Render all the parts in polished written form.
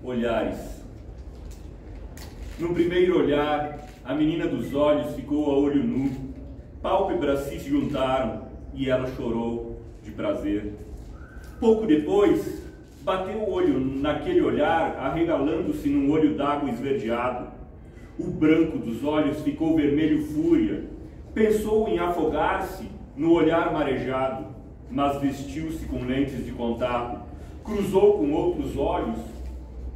Olhares. No primeiro olhar, a menina dos olhos ficou a olho nu, pálpebras se juntaram e ela chorou de prazer. Pouco depois, bateu o olho naquele olhar, arregalando-se num olho d'água esverdeado. O branco dos olhos ficou vermelho fúria. Pensou em afogar-se no olhar marejado, mas vestiu-se com lentes de contato, cruzou com outros olhos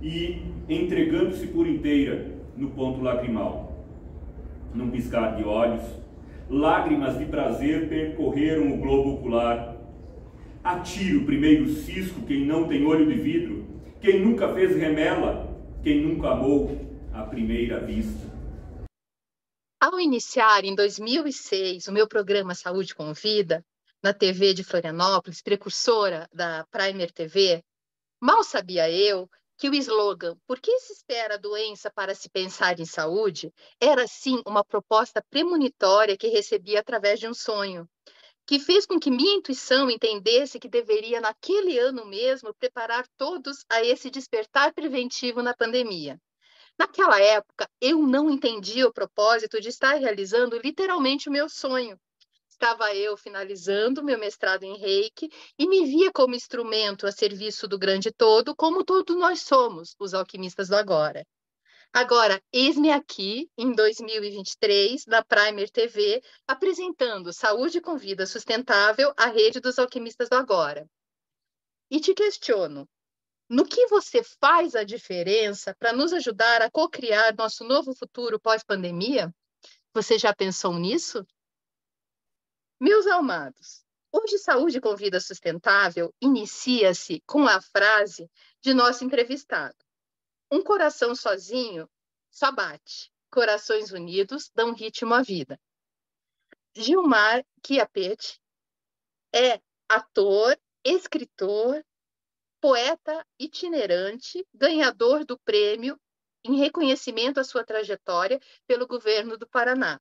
e, entregando-se por inteira no ponto lacrimal. Num piscar de olhos, lágrimas de prazer percorreram o globo ocular. Atira o primeiro cisco quem não tem olho de vidro, quem nunca fez remela, quem nunca amou à primeira vista. Ao iniciar em 2006 o meu programa Saúde com Vida, na TV de Florianópolis, precursora da Primer TV, mal sabia eu que o slogan "Por que se espera a doença para se pensar em saúde?" era sim uma proposta premonitória que recebi através de um sonho, que fez com que minha intuição entendesse que deveria, naquele ano mesmo, preparar todos a esse despertar preventivo na pandemia. Naquela época, eu não entendia o propósito de estar realizando literalmente o meu sonho. Estava eu finalizando meu mestrado em Reiki e me via como instrumento a serviço do grande todo, como todos nós somos, os alquimistas do agora. Agora, eis-me aqui, em 2023, na Primer TV, apresentando Saúde com Vida Sustentável, a rede dos alquimistas do agora. E te questiono, no que você faz a diferença para nos ajudar a co-criar nosso novo futuro pós-pandemia? Você já pensou nisso? Meus amados, hoje Saúde com Vida Sustentável inicia-se com a frase de nosso entrevistado. Um coração sozinho só bate. Corações unidos dão ritmo à vida. Gilmar Chiapetti é ator, escritor, poeta itinerante, ganhador do prêmio em reconhecimento à sua trajetória pelo governo do Paraná.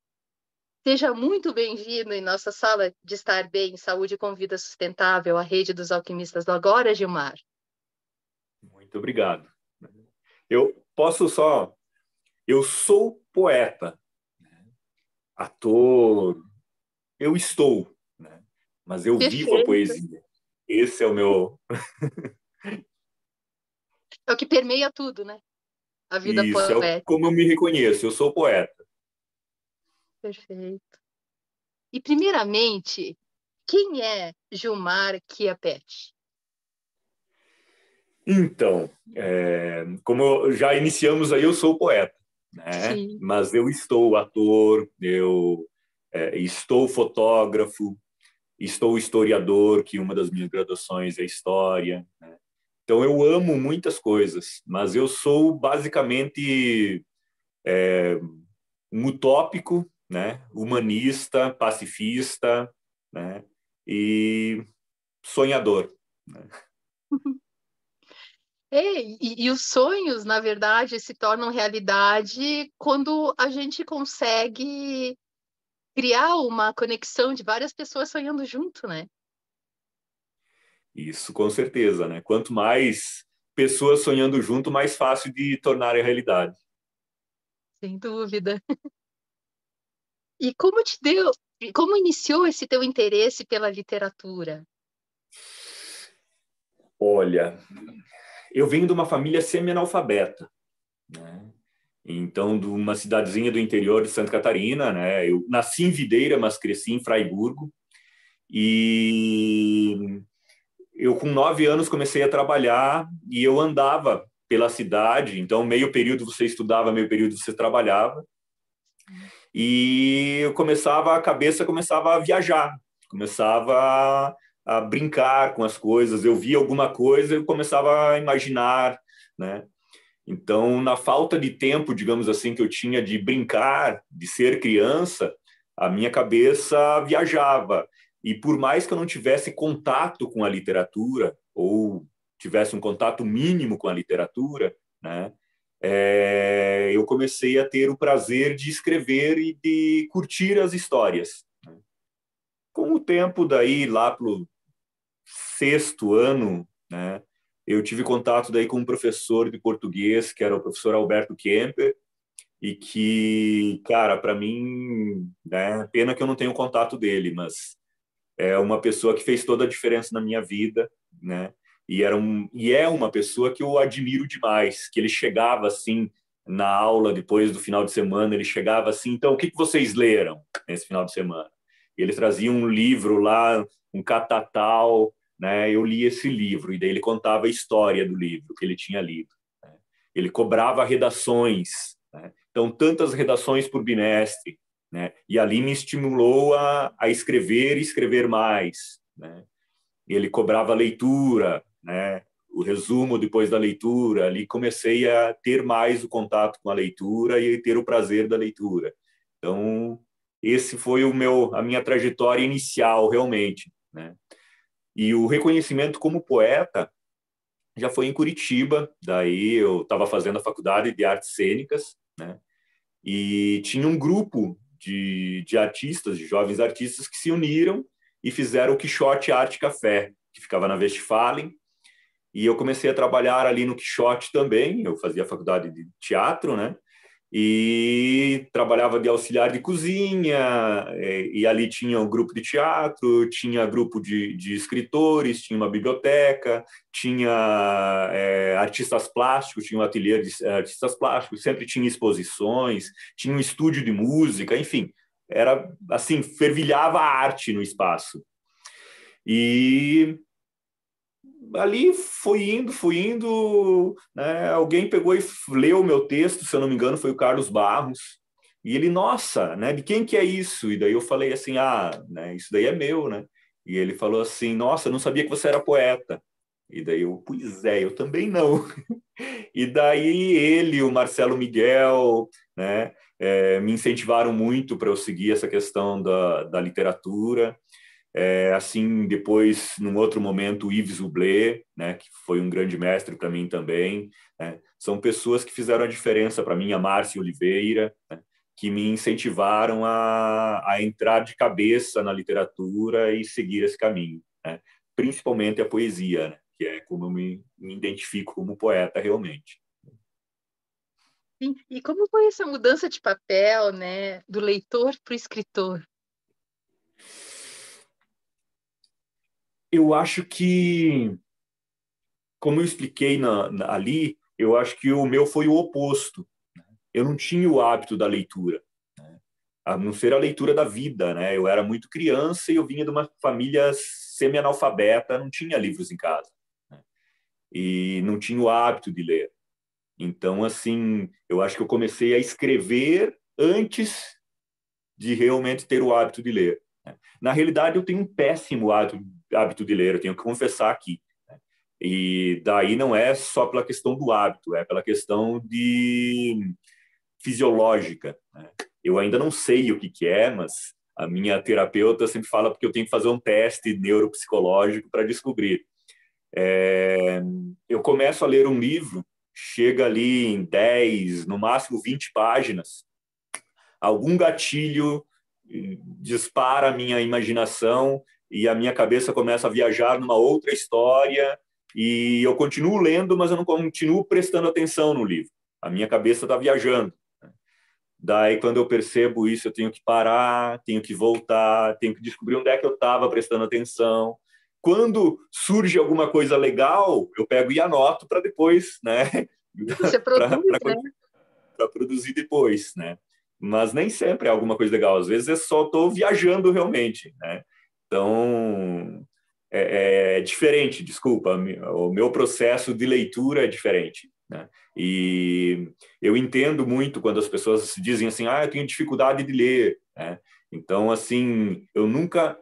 Seja muito bem-vindo em nossa sala de estar bem, Saúde com Vida Sustentável, a rede dos alquimistas do agora, Gilmar. Muito obrigado. Eu sou poeta, ator, eu estou, né? Mas eu Perfeito. vivo a poesia. Esse é o meu... É o que permeia tudo, né? A vida Isso, poética. como eu me reconheço, eu sou poeta. Perfeito. E, primeiramente, quem é Gilmar Chiapetti? Então, como já iniciamos aí, eu sou poeta, né? Sim. Mas eu estou ator, estou fotógrafo, estou historiador, que uma das minhas graduações é história, né? Então, eu amo muitas coisas, mas eu sou basicamente um utópico, né? Humanista, pacifista, né? E sonhador, né? E os sonhos, na verdade, se tornam realidade quando a gente consegue criar uma conexão de várias pessoas sonhando junto, né? Isso, com certeza, né? Quanto mais pessoas sonhando junto, mais fácil de tornar a realidade. Sem dúvida. E como iniciou esse teu interesse pela literatura? Olha, eu venho de uma família semi-analfabeta, né? Então, de uma cidadezinha do interior de Santa Catarina, né? Eu nasci em Videira, mas cresci em Fraiburgo. E eu, com 9 anos, comecei a trabalhar e eu andava pela cidade. Então, meio período você estudava, meio período você trabalhava. E a cabeça começava a viajar, começava a brincar com as coisas. Eu via alguma coisa, eu começava a imaginar, né? Então, na falta de tempo, digamos assim, que eu tinha de brincar, de ser criança, a minha cabeça viajava. E por mais que eu não tivesse contato com a literatura, ou tivesse um contato mínimo com a literatura, né, eu comecei a ter o prazer de escrever e de curtir as histórias. Com o tempo, daí, lá para o 6º ano, né, eu tive contato daí com um professor de português, que era o professor Alberto Kemper, e que, cara, para mim, né, pena que eu não tenho contato dele, mas é uma pessoa que fez toda a diferença na minha vida, né? E é uma pessoa que eu admiro demais, que ele chegava assim na aula depois do final de semana, ele chegava assim, então o que vocês leram nesse final de semana? Ele trazia um livro lá, um catatal, né? Eu li esse livro e daí ele contava a história do livro que ele tinha lido, né? Ele cobrava redações, né? Então tantas redações por bimestre, né? E ali me estimulou a escrever e escrever mais, né? Ele cobrava leitura, né? O resumo depois da leitura, ali comecei a ter mais o contato com a leitura e ter o prazer da leitura. Então, esse foi a minha trajetória inicial, realmente, né? E o reconhecimento como poeta já foi em Curitiba, daí eu estava fazendo a faculdade de artes cênicas, né? E tinha um grupo de artistas, de jovens artistas que se uniram e fizeram o Quixote Arte Café, que ficava na Westfalen. E eu comecei a trabalhar ali no Quixote também, eu fazia faculdade de teatro, né? E trabalhava de auxiliar de cozinha, e ali tinha um grupo de teatro, tinha grupo de escritores, tinha uma biblioteca, tinha artistas plásticos, tinha um ateliê de artistas plásticos, sempre tinha exposições, tinha um estúdio de música, enfim, era assim, fervilhava a arte no espaço. E ali fui indo, né? Alguém pegou e leu o meu texto, se eu não me engano, foi o Carlos Barros, e ele, nossa, né? De quem que é isso? E daí eu falei assim, né? Isso daí é meu, né? E ele falou assim, nossa, eu não sabia que você era poeta. E daí eu, pois é, eu também não. E daí ele, o Marcelo Miguel, né? Me incentivaram muito para eu seguir essa questão da literatura. Assim, depois, num outro momento, o Yves Oublé, né, que foi um grande mestre para mim também, né? São pessoas que fizeram a diferença para mim, a Márcia Oliveira, né, que me incentivaram a entrar de cabeça na literatura e seguir esse caminho, né? Principalmente a poesia, né, que é como eu me identifico como poeta realmente. Sim. E como foi essa mudança de papel, né, do leitor para o escritor? Eu acho que, como eu expliquei ali, eu acho que o meu foi o oposto. Eu não tinha o hábito da leitura, né? A não ser a leitura da vida, né? Eu era muito criança e eu vinha de uma família semi-analfabeta, não tinha livros em casa, né? E não tinha o hábito de ler. Então, assim, eu acho que eu comecei a escrever antes de realmente ter o hábito de ler, né? Na realidade, eu tenho um péssimo hábito de ler, eu tenho que confessar aqui, né? E daí não é só pela questão do hábito, é pela questão fisiológica, né? Eu ainda não sei o que é, mas a minha terapeuta sempre fala porque eu tenho que fazer um teste neuropsicológico para descobrir. Eu começo a ler um livro, chega ali em 10, no máximo 20 páginas, algum gatilho dispara a minha imaginação e a minha cabeça começa a viajar numa outra história e eu continuo lendo, mas eu não continuo prestando atenção no livro. A minha cabeça está viajando. Daí, quando eu percebo isso, eu tenho que parar, tenho que voltar, tenho que descobrir onde é que eu estava prestando atenção. Quando surge alguma coisa legal, eu pego e anoto para depois, né? Você produz, né? Para produzir depois, né? Mas nem sempre é alguma coisa legal. Às vezes eu só estou viajando realmente, né? Então, é diferente, desculpa. O meu processo de leitura é diferente, né? E eu entendo muito quando as pessoas dizem assim, eu tenho dificuldade de ler, né? Então, assim, eu nunca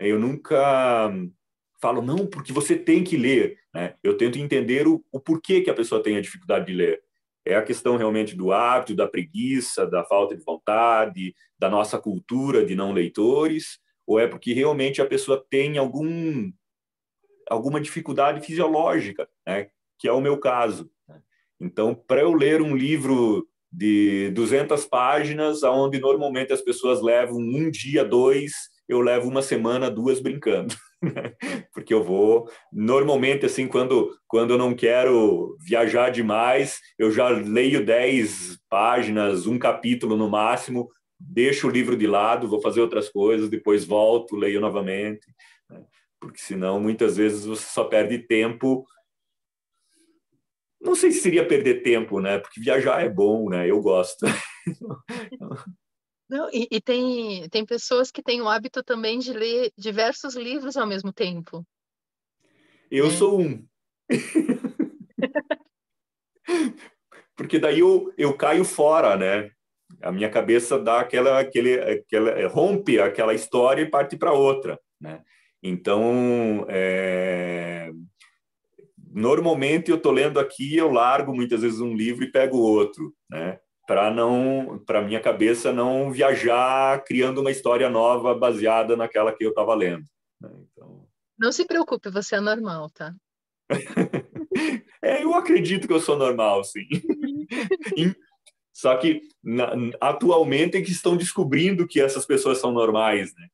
falo, não, porque você tem que ler, né? Eu tento entender o porquê que a pessoa tem a dificuldade de ler. É a questão realmente do hábito, da preguiça, da falta de vontade, da nossa cultura de não leitores, ou é porque realmente a pessoa tem alguma dificuldade fisiológica, né? Que é o meu caso. Então, para eu ler um livro de 200 páginas, onde normalmente as pessoas levam um dia, dois, eu levo uma semana, 2 brincando. Porque eu vou, normalmente, assim, quando eu não quero viajar demais, eu já leio 10 páginas, um capítulo no máximo, deixo o livro de lado, vou fazer outras coisas, depois volto, leio novamente, né? Porque senão, muitas vezes, você só perde tempo. Não sei se seria perder tempo, né? Porque viajar é bom, né? Eu gosto. Não, e tem pessoas que têm o hábito também de ler diversos livros ao mesmo tempo, Eu né? sou um. Porque daí eu caio fora, né? A minha cabeça dá rompe aquela história e parte para outra, né? Então, normalmente eu estou lendo aqui, eu largo muitas vezes um livro e pego outro, né? Para minha cabeça não viajar criando uma história nova baseada naquela que eu estava lendo, né? Então, Não se preocupe, você é normal, tá? eu acredito que eu sou normal, sim. Só que atualmente é que estão descobrindo que essas pessoas são normais, né?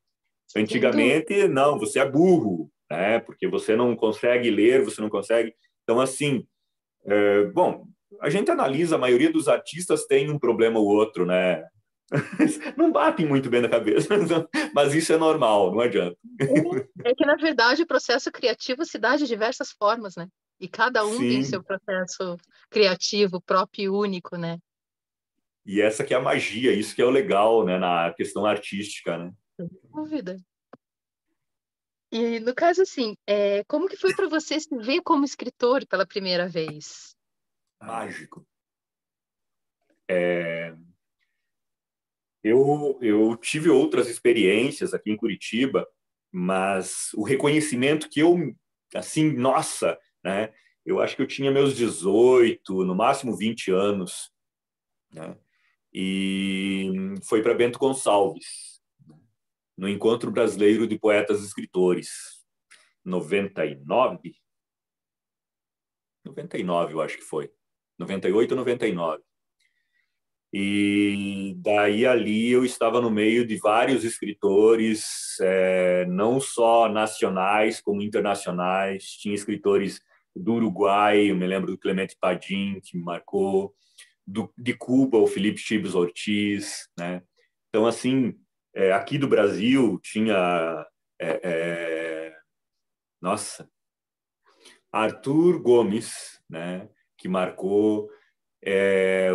Sem dúvida. Antigamente, não, você é burro, né? Porque você não consegue ler, você não consegue. Então, assim, bom, a gente analisa, a maioria dos artistas tem um problema ou outro, né? Não batem muito bem na cabeça, mas isso é normal, não adianta. É que, na verdade, o processo criativo se dá de diversas formas, né? E cada um tem seu Sim, processo criativo próprio e único, né? e essa que é a magia, isso que é o legal, né, na questão artística, né? Sem dúvida. E, no caso, assim, como que foi para você se ver como escritor pela primeira vez? Mágico. Eu tive outras experiências aqui em Curitiba, mas o reconhecimento que eu, assim, nossa, né? Eu acho que eu tinha meus 18, no máximo 20 anos, né? E foi para Bento Gonçalves, no Encontro Brasileiro de Poetas e Escritores, 99, 99 eu acho que foi, 98 ou 99. E daí ali eu estava no meio de vários escritores, não só nacionais como internacionais. Tinha escritores do Uruguai, eu me lembro do Clemente Padin, que me marcou, de Cuba, o Felipe Chibos Ortiz, né? Então, assim, aqui do Brasil tinha, é, é, nossa, Arthur Gomes, né? Que marcou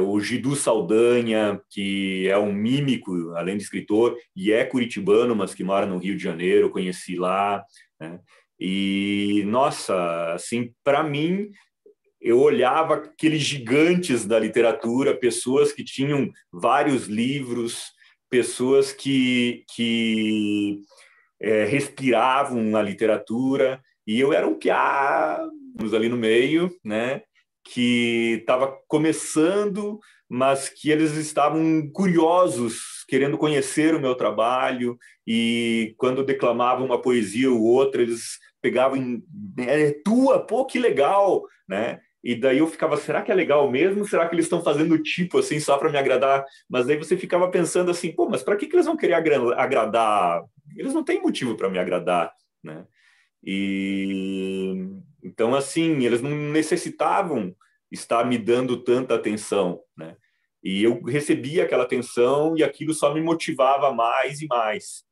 o Gidu Saldanha, que é um mímico, além de escritor, e é curitibano, mas que mora no Rio de Janeiro, eu conheci lá, né? E, nossa, assim, para mim, eu olhava aqueles gigantes da literatura, pessoas que tinham vários livros, pessoas que respiravam a literatura, e eu era um piá ali no meio, né? Que estava começando, mas que eles estavam curiosos, querendo conhecer o meu trabalho, e quando eu declamava uma poesia ou outra, eles pegavam, tua, pô, que legal, né? E daí eu ficava, será que é legal mesmo? Será que eles estão fazendo tipo assim só para me agradar? Mas daí você ficava pensando assim, pô, mas para que eles vão querer agradar? Eles não têm motivo para me agradar, né? E então, assim, eles não necessitavam estar me dando tanta atenção, né? E eu recebia aquela atenção e aquilo só me motivava mais e mais.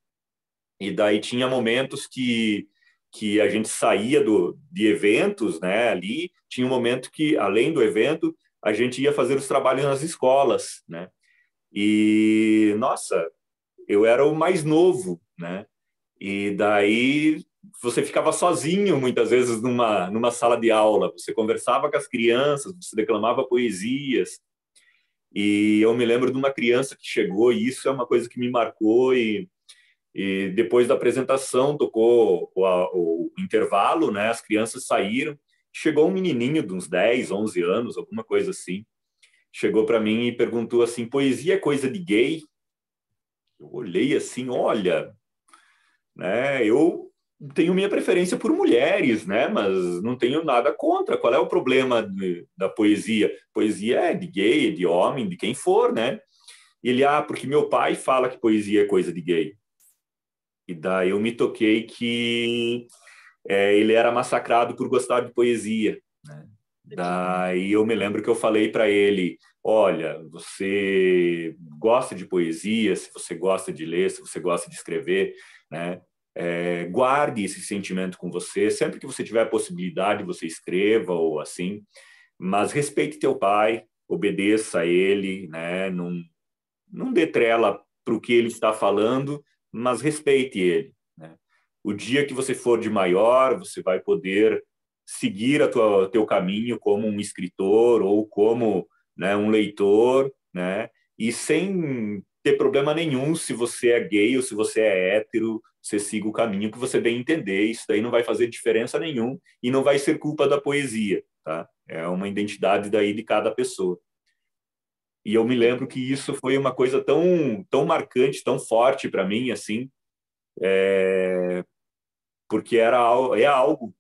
E daí tinha momentos que a gente saía de eventos, né? Ali tinha um momento que, além do evento, a gente ia fazer os trabalhos nas escolas, né? E, nossa, eu era o mais novo, né? E daí você ficava sozinho muitas vezes numa sala de aula, você conversava com as crianças, você declamava poesias. E eu me lembro de uma criança que chegou, e isso é uma coisa que me marcou. E depois da apresentação, tocou o intervalo, né? As crianças saíram. Chegou um menininho de uns 10, 11 anos, alguma coisa assim. Chegou para mim e perguntou assim: poesia é coisa de gay? Eu olhei assim, olha, né? Eu tenho minha preferência por mulheres, né? Mas não tenho nada contra. Qual é o problema da poesia? Poesia é de gay, é de homem, de quem for, né? E ele, porque meu pai fala que poesia é coisa de gay. E daí eu me toquei que ele era massacrado por gostar de poesia, né? Daí eu me lembro que eu falei para ele: olha, você gosta de poesia, se você gosta de ler, se você gosta de escrever, né? Guarde esse sentimento com você. Sempre que você tiver a possibilidade, você escreva ou assim, mas respeite teu pai, obedeça a ele, né? Não dê trela para o que ele está falando, mas respeite ele, né? O dia que você for de maior, você vai poder seguir teu caminho como um escritor ou como, né, um leitor, né? E sem ter problema nenhum se você é gay ou se você é hétero, você siga o caminho que você bem entender. Isso daí não vai fazer diferença nenhum e não vai ser culpa da poesia, tá? É uma identidade daí de cada pessoa. E eu me lembro que isso foi uma coisa tão marcante, tão forte para mim, assim, porque é algo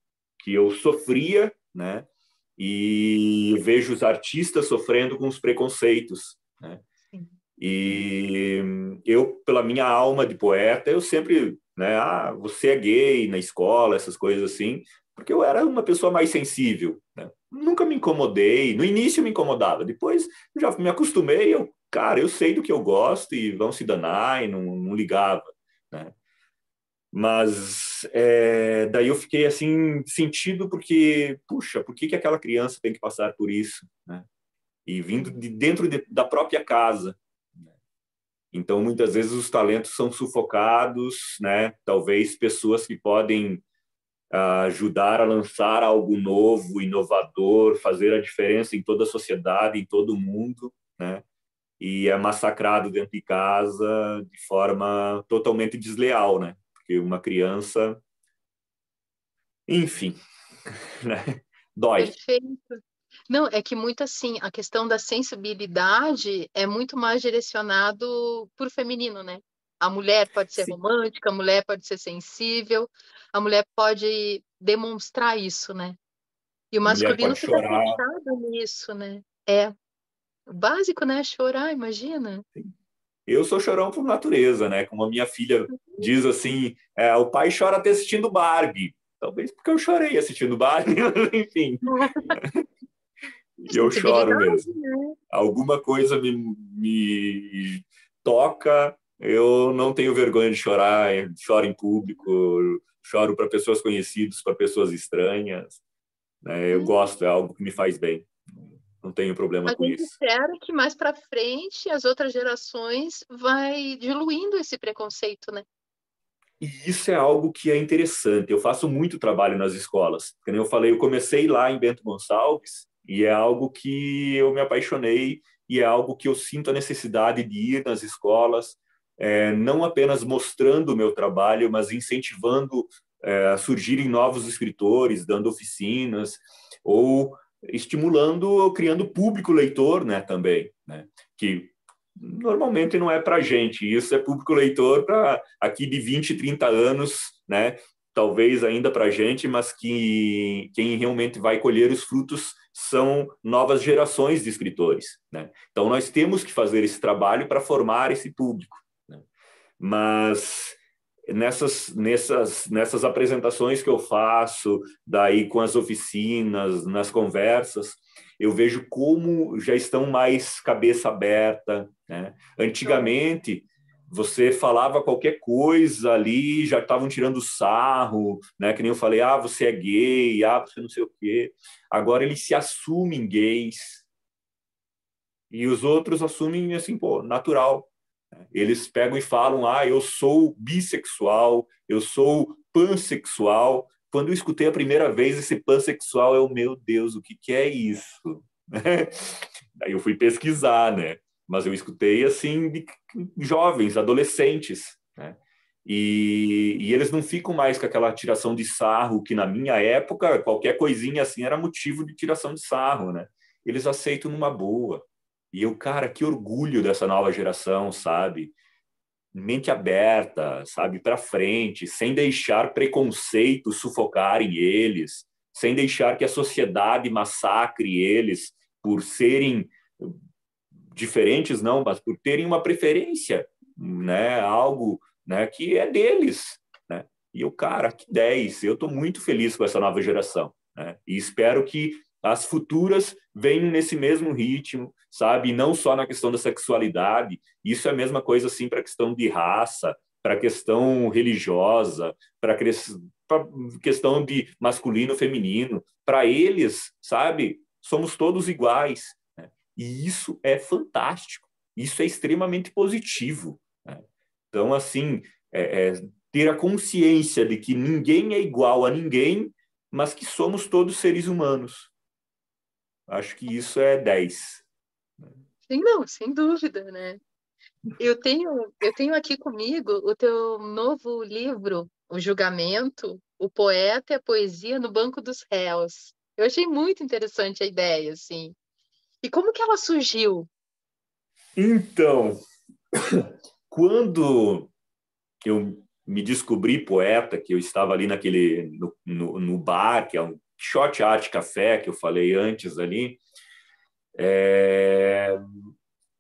que eu sofria, né? E vejo os artistas sofrendo com os preconceitos, né? Sim. E eu, pela minha alma de poeta, eu sempre, né? Você é gay na escola, essas coisas assim, porque eu era uma pessoa mais sensível, né? Nunca me incomodei. No início me incomodava, depois já me acostumei. Cara, eu sei do que eu gosto e vão se danar e não ligava, né? Mas daí eu fiquei assim sentido porque, puxa, por que aquela criança tem que passar por isso, né? E vindo de dentro da própria casa. Então, muitas vezes os talentos são sufocados, né? Talvez pessoas que podem ajudar a lançar algo novo, inovador, fazer a diferença em toda a sociedade, em todo o mundo, né? E é massacrado dentro de casa de forma totalmente desleal, né? Porque uma criança, enfim, né? Dói. Perfeito. Não, é que muito assim, a questão da sensibilidade é muito mais direcionado por feminino, né? A mulher pode ser Sim. romântica, a mulher pode ser sensível, a mulher pode demonstrar isso, né? E o A mulher masculino pode fica chorar. fechado nisso, né? É o básico, né? Chorar, imagina. Eu sou chorão por natureza, né? Como a minha filha diz assim, o pai chora até assistindo Barbie. Talvez porque eu chorei assistindo Barbie, enfim. E eu choro Sensibilidade, mesmo. né? Alguma coisa me toca, eu não tenho vergonha de chorar, eu choro em público, choro para pessoas conhecidas, para pessoas estranhas, né? Eu gosto, é algo que me faz bem. Não tenho problema A com gente isso. espera que mais para frente as outras gerações vai diluindo esse preconceito, né? E isso é algo que é interessante. Eu faço muito trabalho nas escolas. Como eu falei, eu comecei lá em Bento Gonçalves e é algo que eu me apaixonei e é algo que eu sinto a necessidade de ir nas escolas, não apenas mostrando o meu trabalho, mas incentivando a surgirem novos escritores, dando oficinas ou estimulando, criando público leitor, né, também, né, que normalmente não é para gente, isso é público leitor para aqui de 20, 30 anos, né? Talvez ainda para gente, mas que quem realmente vai colher os frutos são novas gerações de escritores, né? Então nós temos que fazer esse trabalho para formar esse público, né? Mas nessas apresentações que eu faço, daí com as oficinas, nas conversas, eu vejo como já estão mais cabeça aberta, né? Antigamente, você falava qualquer coisa ali, já estavam tirando sarro, né? Que nem eu falei, você é gay, você não sei o quê. Agora eles se assumem gays e os outros assumem assim, pô, natural. Eles pegam e falam, eu sou bissexual, eu sou pansexual. Quando eu escutei a primeira vez esse pansexual, meu Deus, o que é isso? Daí eu fui pesquisar, né? Mas eu escutei assim de jovens, adolescentes, né? E eles não ficam mais com aquela tiração de sarro que na minha época qualquer coisinha assim era motivo de tiração de sarro, né? Eles aceitam numa boa. E eu, cara, que orgulho dessa nova geração, sabe? Mente aberta, sabe, para frente, sem deixar preconceitos sufocarem eles, sem deixar que a sociedade massacre eles por serem diferentes, não, mas por terem uma preferência, né, algo né, que é deles, né? E eu, cara, que 10, eu estou muito feliz com essa nova geração, né? E espero que as futuras venham nesse mesmo ritmo, sabe? E não só na questão da sexualidade, isso é a mesma coisa assim para a questão de raça, para a questão religiosa, para a questão de masculino, feminino. Para eles, sabe? Somos todos iguais, né? E isso é fantástico, isso é extremamente positivo, né? Então, assim, ter a consciência de que ninguém é igual a ninguém, mas que somos todos seres humanos. Acho que isso é 10. Sim, não, sem dúvida, né? Eu tenho aqui comigo o teu novo livro, O Julgamento, o Poeta e a Poesia no Banco dos Réus. Eu achei muito interessante a ideia, assim. E como que ela surgiu? Então, quando eu me descobri poeta, que eu estava ali no bar, que é um Shot Art Café, que eu falei antes ali,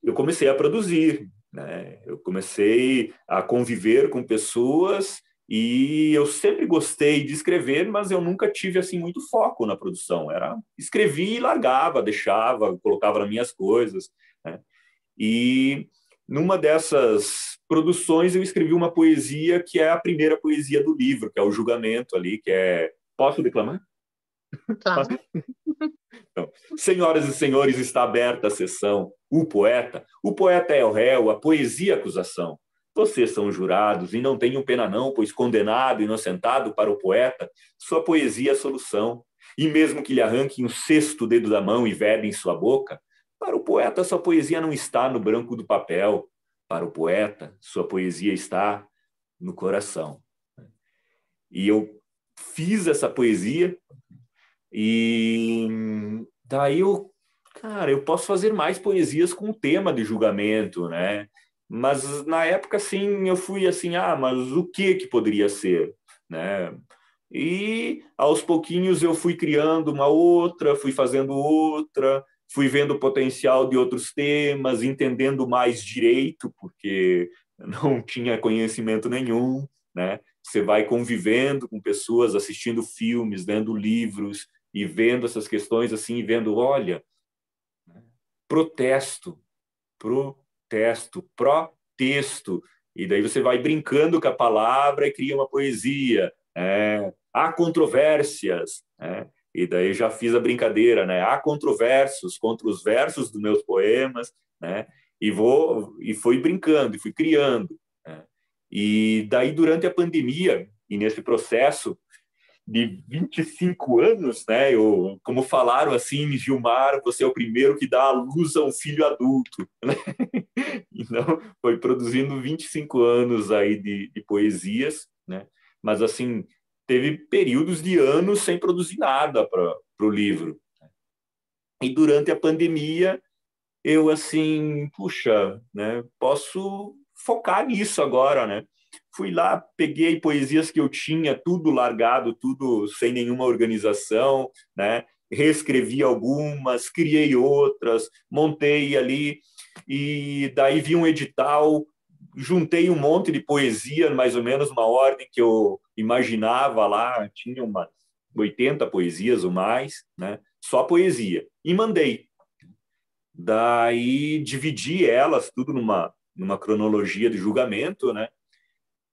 eu comecei a produzir, né? Eu comecei a conviver com pessoas e eu sempre gostei de escrever, mas eu nunca tive assim muito foco na produção. Era escrevi e largava, deixava, colocava nas minhas coisas, né? E numa dessas produções eu escrevi uma poesia que é a primeira poesia do livro, que é o Julgamento ali, que é... Posso declamar? Claro. Então, senhoras e senhores, está aberta a sessão. O poeta é o réu, a poesia a acusação. Vocês são jurados e não tenham pena não, pois condenado, inocentado para o poeta, sua poesia é a solução. E mesmo que lhe arranquem o sexto dedo da mão e vedem sua boca, para o poeta sua poesia não está no branco do papel. Para o poeta, sua poesia está no coração. E eu fiz essa poesia e daí cara, eu posso fazer mais poesias com o tema de julgamento, né? Mas na época, assim, eu fui assim, mas o que poderia ser, né? E aos pouquinhos eu fui criando uma outra, fui fazendo outra, fui vendo o potencial de outros temas, entendendo mais direito, porque não tinha conhecimento nenhum, né? Você vai convivendo com pessoas, assistindo filmes, lendo livros e vendo essas questões assim, e vendo, olha, protesto, protesto. E daí você vai brincando com a palavra e cria uma poesia. Há controvérsias, né? E daí já fiz a brincadeira, né? Há controvérsios contra os versos dos meus poemas, né? E fui brincando, e fui criando, né? E daí, durante a pandemia, e nesse processo de 25 anos, né? Como falaram assim, Gilmar, você é o primeiro que dá à luz a um filho adulto, né? Então, foi produzindo 25 anos aí de poesias, né? Mas, assim, teve períodos de anos sem produzir nada para o livro. E durante a pandemia, eu, assim, puxa, né? Posso focar nisso agora, né? Fui lá, peguei poesias que eu tinha, tudo largado, tudo sem nenhuma organização, né? Reescrevi algumas, criei outras, montei ali, e daí vi um edital, juntei um monte de poesia, mais ou menos uma ordem que eu imaginava lá, tinha umas 80 poesias ou mais, né? Só poesia. E mandei. Daí dividi elas tudo numa cronologia de julgamento, né?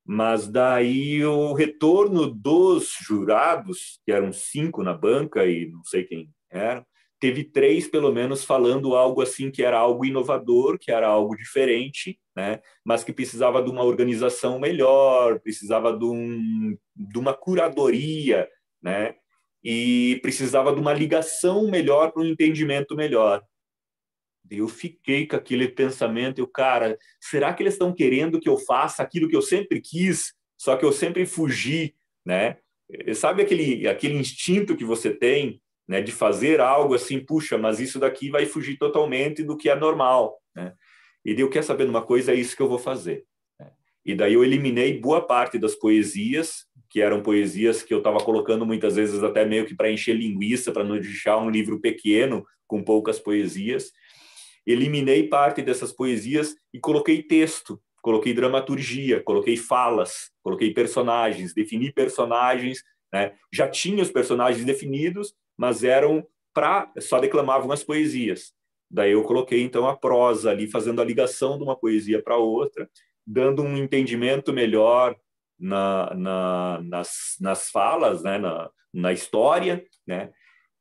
Mas daí o retorno dos jurados, que eram 5 na banca e não sei quem era, teve 3 pelo menos falando algo assim que era algo inovador, que era algo diferente, né? Mas que precisava de uma organização melhor, precisava de uma curadoria, né? E precisava de uma ligação melhor para um entendimento melhor. Eu fiquei com aquele pensamento, cara, será que eles estão querendo que eu faça aquilo que eu sempre quis, só que eu sempre fugi, né? Sabe aquele instinto que você tem, né, de fazer algo assim, puxa, mas isso daqui vai fugir totalmente do que é normal, né? E daí eu quero saber de uma coisa, é isso que eu vou fazer, né? E daí eu eliminei boa parte das poesias, que eram poesias que eu estava colocando muitas vezes até meio que para encher linguiça, para não deixar um livro pequeno com poucas poesias. Eliminei parte dessas poesias e coloquei texto. coloquei dramaturgia, coloquei falas, coloquei personagens, defini personagens, né? Já tinha os personagens definidos, mas só declamavam as poesias. Daí eu coloquei então a prosa ali, fazendo a ligação de uma poesia para outra, dando um entendimento melhor nas falas, né? Na história, né?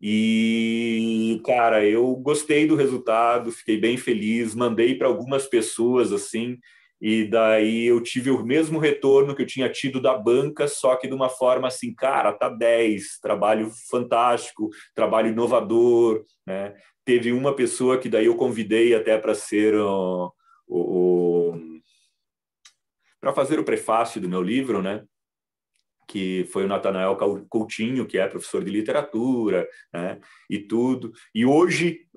E, cara, eu gostei do resultado, fiquei bem feliz, mandei para algumas pessoas assim, e daí eu tive o mesmo retorno que eu tinha tido da banca, só que de uma forma assim, cara, tá 10, trabalho fantástico, trabalho inovador, né? Teve uma pessoa que daí eu convidei até para ser para fazer o prefácio do meu livro, né? Que foi o Natanael Coutinho, que é professor de literatura, né, e tudo. E hoje,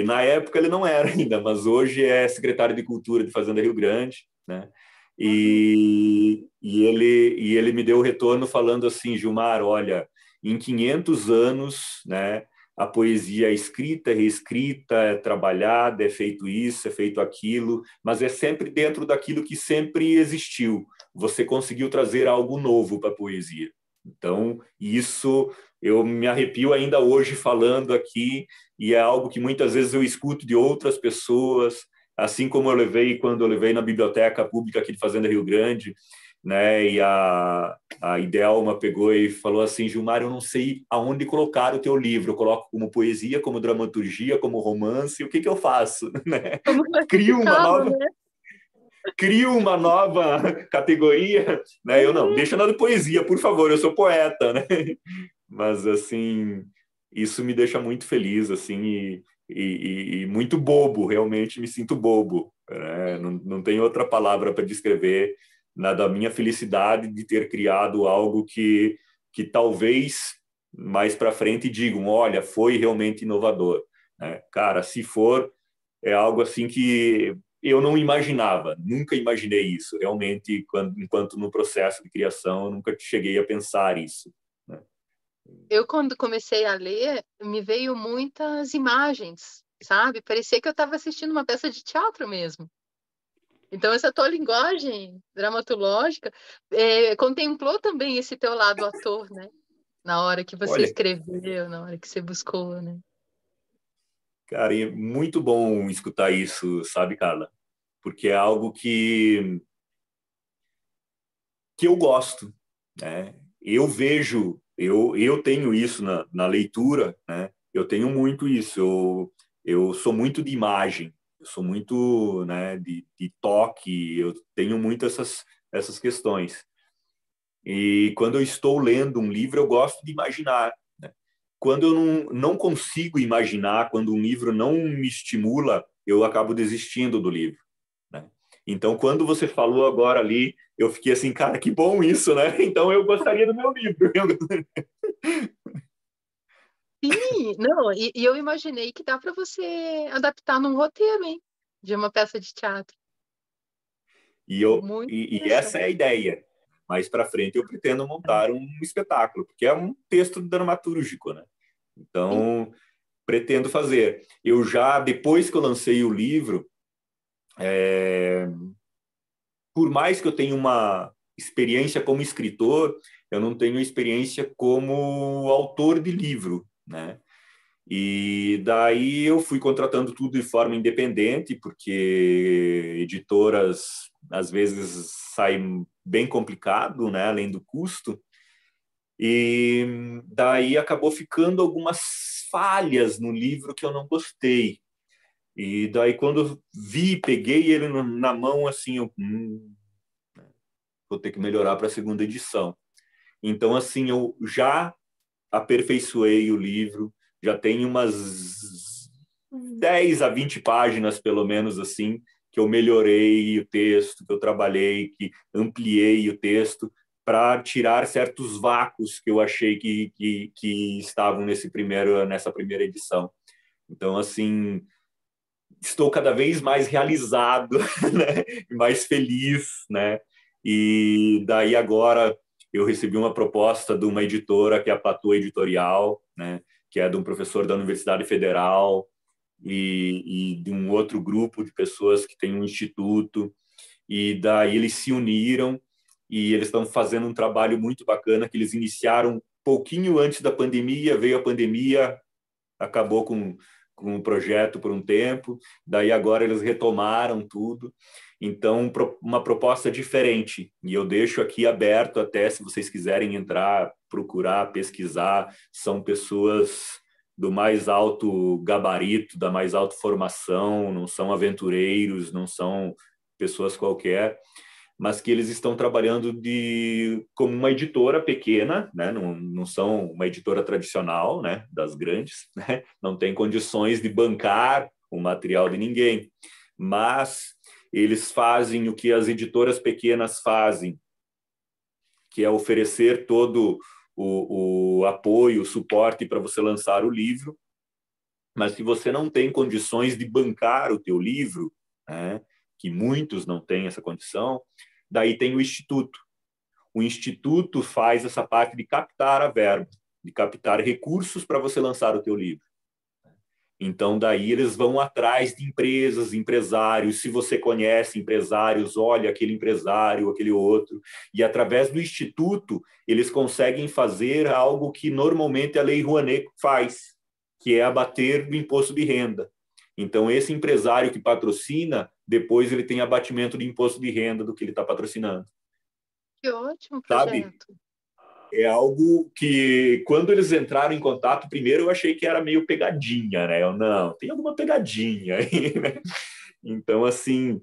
na época ele não era ainda, mas hoje é secretário de Cultura de Fazenda Rio Grande, né? E ele me deu o retorno falando assim, Gilmar, olha, em 500 anos, né, a poesia é escrita, reescrita, é trabalhada, é feito isso, é feito aquilo, mas é sempre dentro daquilo que sempre existiu. Você conseguiu trazer algo novo para a poesia. Então, isso eu me arrepio ainda hoje falando aqui, e é algo que muitas vezes eu escuto de outras pessoas, assim como quando eu levei na Biblioteca Pública aqui de Fazenda Rio Grande, né? E a Idelma pegou e falou assim, Gilmar, eu não sei aonde colocar o teu livro, eu coloco como poesia, como dramaturgia, como romance, o que eu faço? Né? Como classificá-lo, né? Crio uma nova categoria, né? Eu não, deixa na de poesia, por favor, eu sou poeta, né? Mas, assim, isso me deixa muito feliz, assim, e muito bobo, realmente me sinto bobo, né? Não tem outra palavra para descrever da minha felicidade de ter criado algo que talvez mais para frente digam, olha, foi realmente inovador, né? Cara, se for, é algo assim que eu não imaginava, nunca imaginei isso, realmente, enquanto no processo de criação, eu nunca cheguei a pensar isso, né? Eu, quando comecei a ler, me veio muitas imagens, sabe? Parecia que eu estava assistindo uma peça de teatro mesmo. Então, essa tua linguagem dramatológica contemplou também esse teu lado ator, né? Na hora que você Olha, escreveu, na hora que você buscou, né? cara, é muito bom escutar isso, sabe, Carla? Porque é algo que eu gosto, né? Eu vejo, eu tenho isso na leitura, né? Eu tenho muito isso, eu sou muito de imagem, eu sou muito, né, de toque, eu tenho muito essas questões. E quando eu estou lendo um livro, eu gosto de imaginar, né? Quando eu não consigo imaginar, quando um livro não me estimula, eu acabo desistindo do livro, né? Então, quando você falou agora ali, eu fiquei assim, cara, que bom isso, né? Então, eu gostaria do meu livro. Sim, não, e eu imaginei que dá para você adaptar num roteiro, hein? De uma peça de teatro. Muito E essa é a interessante. ideia. Mais para frente, eu pretendo montar um espetáculo, porque é um texto dramatúrgico, né? Sim. Então, pretendo fazer. Eu já, depois que eu lancei o livro, por mais que eu tenha uma experiência como escritor, eu não tenho experiência como autor de livro, né? E daí eu fui contratando tudo de forma independente, porque editoras às vezes saem bem complicado, né, além do custo. E daí acabou ficando algumas falhas no livro que eu não gostei. E daí quando eu peguei ele na mão assim, eu vou ter que melhorar para a segunda edição. Então assim, eu já aperfeiçoei o livro, já tem umas 10 a 20 páginas, pelo menos assim, que eu melhorei o texto, que eu trabalhei, que ampliei o texto para tirar certos vácuos que eu achei que estavam nessa primeira edição. Então, assim, estou cada vez mais realizado, né? Mais feliz, né? E daí agora eu recebi uma proposta de uma editora que é a Platô Editorial, né? Que é de um professor da Universidade Federal e de um outro grupo de pessoas que tem um instituto. e daí eles se uniram e eles estão fazendo um trabalho muito bacana que eles iniciaram um pouquinho antes da pandemia, veio a pandemia, acabou com o projeto por um tempo, daí agora eles retomaram tudo. Então, uma proposta diferente. E eu deixo aqui aberto até se vocês quiserem entrar, procurar, pesquisar. São pessoas do mais alto gabarito, da mais alta formação, não são aventureiros, não são pessoas qualquer, mas que eles estão trabalhando como uma editora pequena, né? Não são uma editora tradicional, né? Das grandes, né? Não tem condições de bancar o material de ninguém, mas eles fazem o que as editoras pequenas fazem, que é oferecer todo o apoio, o suporte para você lançar o livro, mas se você não tem condições de bancar o teu livro, né? Que muitos não têm essa condição, daí tem o Instituto. O Instituto faz essa parte de captar a verba, de captar recursos para você lançar o teu livro. Então, daí eles vão atrás de empresas, empresários. Se você conhece empresários, olha aquele empresário, aquele outro. E, através do Instituto, eles conseguem fazer algo que normalmente a Lei Rouanet faz, que é abater do imposto de renda. Então, esse empresário que patrocina, depois ele tem abatimento de imposto de renda do que ele está patrocinando. Que ótimo Sabe? projeto. É algo que, quando eles entraram em contato, primeiro eu achei que era meio pegadinha, né? Não, tem alguma pegadinha aí, né? Então, assim,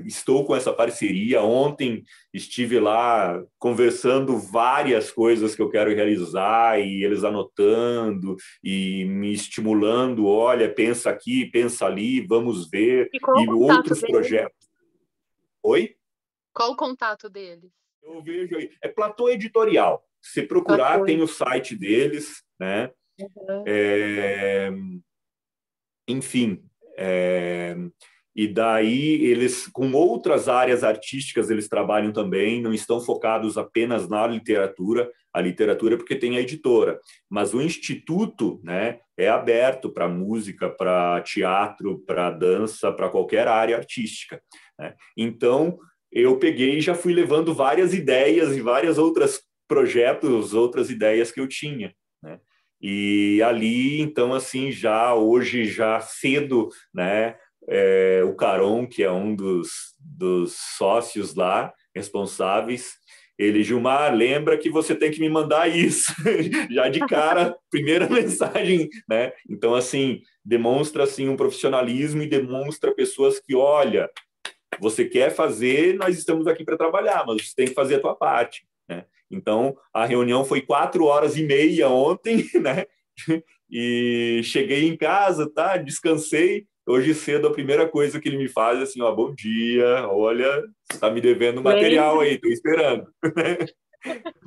estou com essa parceria. Ontem estive lá conversando várias coisas que eu quero realizar e eles anotando e me estimulando. Olha, pensa aqui, pensa ali, vamos ver. E qual o E contato outros deles? projetos. Oi? Qual o contato deles? Eu vejo aí. É Platô Editorial. Se procurar, tem o site deles, né? Uhum. Enfim, e daí eles, com outras áreas artísticas, eles trabalham também, não estão focados apenas na literatura, a literatura porque tem a editora, mas o Instituto, né, é aberto para música, para teatro, para dança, para qualquer área artística, né? Então, eu peguei e já fui levando várias ideias e várias outras projetos, outras ideias que eu tinha, né? E ali, então, assim, hoje, já cedo, né, o Caron, que é um dos sócios lá, responsáveis, ele, Gilmar, lembra que você tem que me mandar isso. Já de cara, primeira mensagem, né? Então, assim, demonstra, assim, um profissionalismo e demonstra pessoas que, olha, você quer fazer, nós estamos aqui para trabalhar, mas você tem que fazer a tua parte, né? Então, a reunião foi 4h30 ontem, né? E cheguei em casa, tá? Descansei. Hoje cedo, a primeira coisa que ele me faz é assim, ó, bom dia, olha, você está me devendo material aí, estou esperando.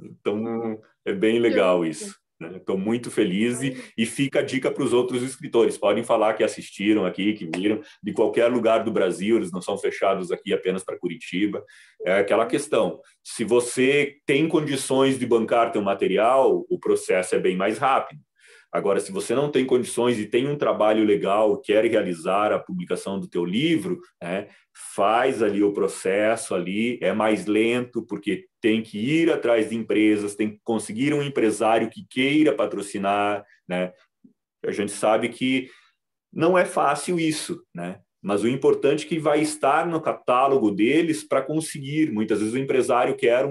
Então, é bem legal isso. Estou muito feliz e fica a dica para os outros escritores. Podem falar que assistiram aqui, que viram de qualquer lugar do Brasil, eles não são fechados aqui apenas para Curitiba. É aquela questão, se você tem condições de bancar teu material, o processo é bem mais rápido. Agora, se você não tem condições e tem um trabalho legal, quer realizar a publicação do teu livro, né, faz ali o processo ali, é mais lento, porque tem que ir atrás de empresas, tem que conseguir um empresário que queira patrocinar, né? A gente sabe que não é fácil isso, né? Mas o importante é que vai estar no catálogo deles para conseguir. Muitas vezes o empresário quer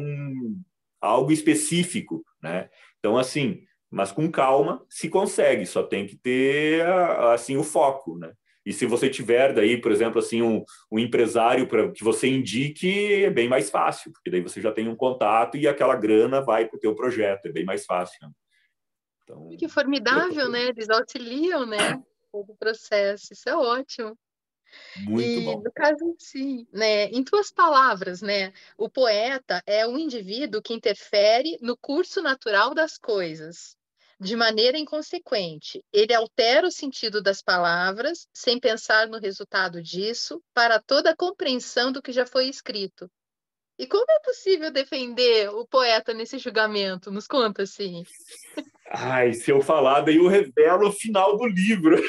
algo específico, né? Então, assim, mas com calma se consegue, só tem que ter assim o foco, né? E se você tiver daí, por exemplo, assim um empresário para que você indique, é bem mais fácil, porque daí você já tem um contato e aquela grana vai para o teu projeto, é bem mais fácil, né? Então, que formidável, né? Eles auxiliam, né? Todo o processo, isso é ótimo. Muito E bom. no caso, sim, né? Em tuas palavras, né? O poeta é um indivíduo que interfere no curso natural das coisas, de maneira inconsequente. Ele altera o sentido das palavras, sem pensar no resultado disso, para toda a compreensão do que já foi escrito. E como é possível defender o poeta nesse julgamento? Nos conta, assim. Ai, se eu falar, daí eu revelo o final do livro.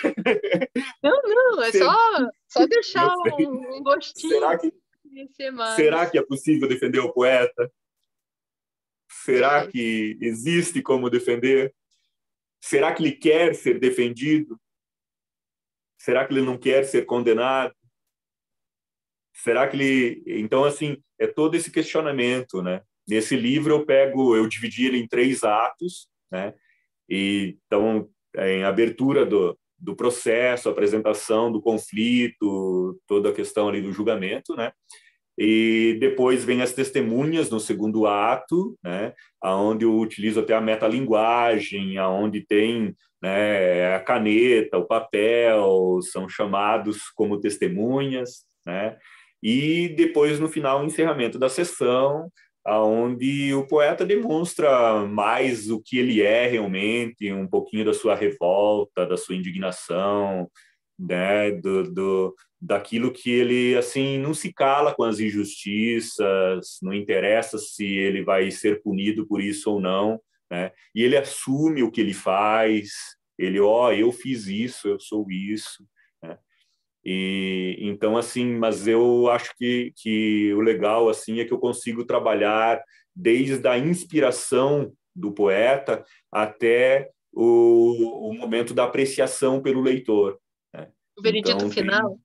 Não, é Será? só deixar Eu sei. um Será gostinho. que Conhecer Será mais. que é possível defender o poeta? Será É. que existe como defender? Será que ele quer ser defendido? Será que ele não quer ser condenado? Será que ele... Então, assim, é todo esse questionamento, né? Nesse livro eu dividi ele em 3 atos, né? E, então, em abertura do processo, apresentação do conflito, toda a questão ali do julgamento, né? E depois vem as testemunhas no segundo ato, né? Aonde eu utilizo até a metalinguagem, aonde tem, né, a caneta, o papel, são chamados como testemunhas, né? E depois, no final, o encerramento da sessão, aonde o poeta demonstra mais o que ele é realmente, um pouquinho da sua revolta, da sua indignação, né, daquilo que ele assim não se cala com as injustiças, não interessa se ele vai ser punido por isso ou não, né? E ele assume o que ele faz, ele, eu fiz isso, eu sou isso, né? E então assim, mas eu acho que o legal assim é que eu consigo trabalhar desde a inspiração do poeta até o momento da apreciação pelo leitor, né? O veredito Então tem final.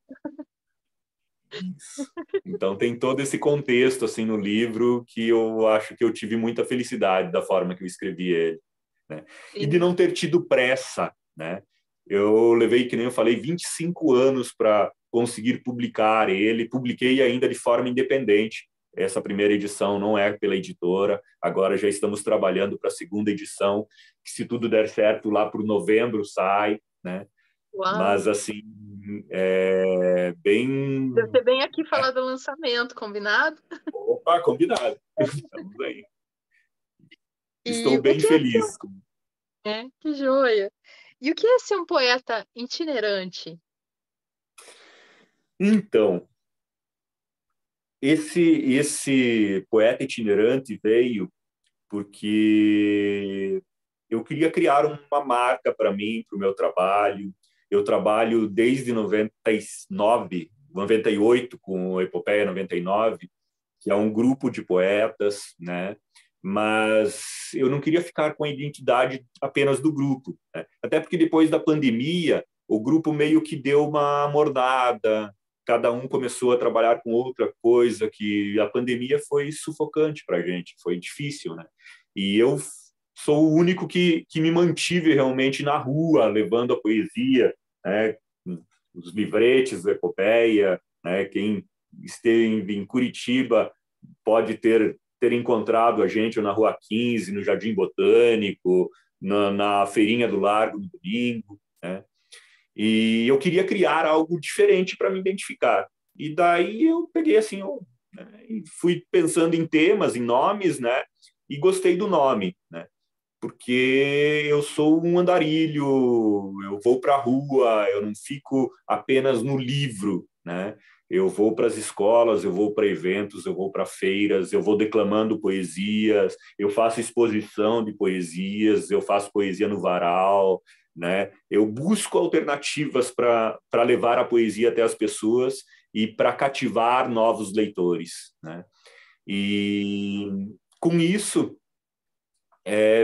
isso. Então tem todo esse contexto assim no livro que eu acho que eu tive muita felicidade da forma que eu escrevi ele, né? E de Sim. não ter tido pressa, né? Eu levei, que nem eu falei, 25 anos para conseguir publicar ele, publiquei ainda de forma independente. Essa primeira edição não é pela editora, agora já estamos trabalhando para a segunda edição, que se tudo der certo lá por novembro sai, né? Uau! Mas assim, é bem... Deve ser bem aqui falar do lançamento, combinado? Opa, combinado. Estamos aí. E Estou o bem que é feliz. que joia! E o que é ser um poeta itinerante? Então, esse poeta itinerante veio porque eu queria criar uma marca para mim, para o meu trabalho. Eu trabalho desde 99, 98 com o Epopeia 99, que é um grupo de poetas, né? Mas eu não queria ficar com a identidade apenas do grupo, né? Até porque depois da pandemia, o grupo meio que deu uma mornada, cada um começou a trabalhar com outra coisa, que a pandemia foi sufocante para a gente, foi difícil, né? E eu sou o único que me mantive realmente na rua, levando a poesia, né? Os livretes da Epopeia, né? Quem esteve em Curitiba pode ter encontrado a gente na Rua 15, no Jardim Botânico, na Feirinha do Largo no domingo, né? E eu queria criar algo diferente para me identificar. E daí eu peguei assim, né, e fui pensando em temas, em nomes, né? E gostei do nome, né? Porque eu sou um andarilho, eu vou para a rua, eu não fico apenas no livro, né? Eu vou para as escolas, eu vou para eventos, eu vou para feiras, eu vou declamando poesias, eu faço exposição de poesias, eu faço poesia no varal, né? Eu busco alternativas para levar a poesia até as pessoas e para cativar novos leitores, né? E com isso